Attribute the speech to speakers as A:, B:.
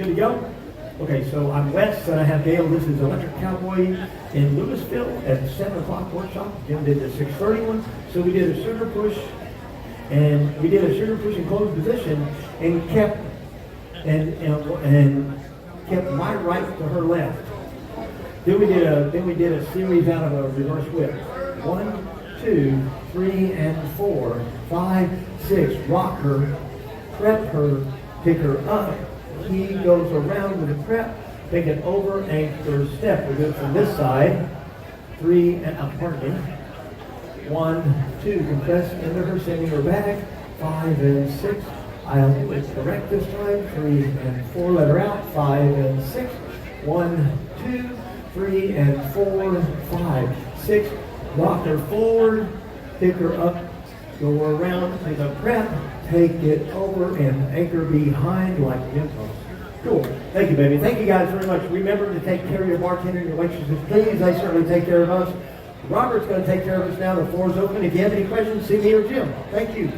A: Good to go? Okay, so I'm Wes, and I have Dale. This is Electric Cowboy in Louisville at 7 o'clock workshop. Jim did the 6:30 one. So we did a sugar push, and in closed position, and kept kept my right to her left. Then we did a series out of a reverse whip. 1, 2, 3, and 4, 5, 6. Rock her, prep her, pick her up. He goes around with a prep, take it over, anchor, step. We do it from this side. 3 and pardon me. 1, 2, compress into her, sending her back. 5 and 6. I'll do it correct this time. 3 and 4, let her out. 5 and 6. 1, 2, 3 and 4, 5, 6. Rock her forward, pick her up, go around, take a prep, take it over, and anchor behind like Jimbo. Cool. Thank you, baby. Thank you guys very much. Remember to take care of your bartender and your waitresses, please. They certainly take care of us. Robert's going to take care of us now. The floor is open. If you have any questions, see me or Jim. Thank you.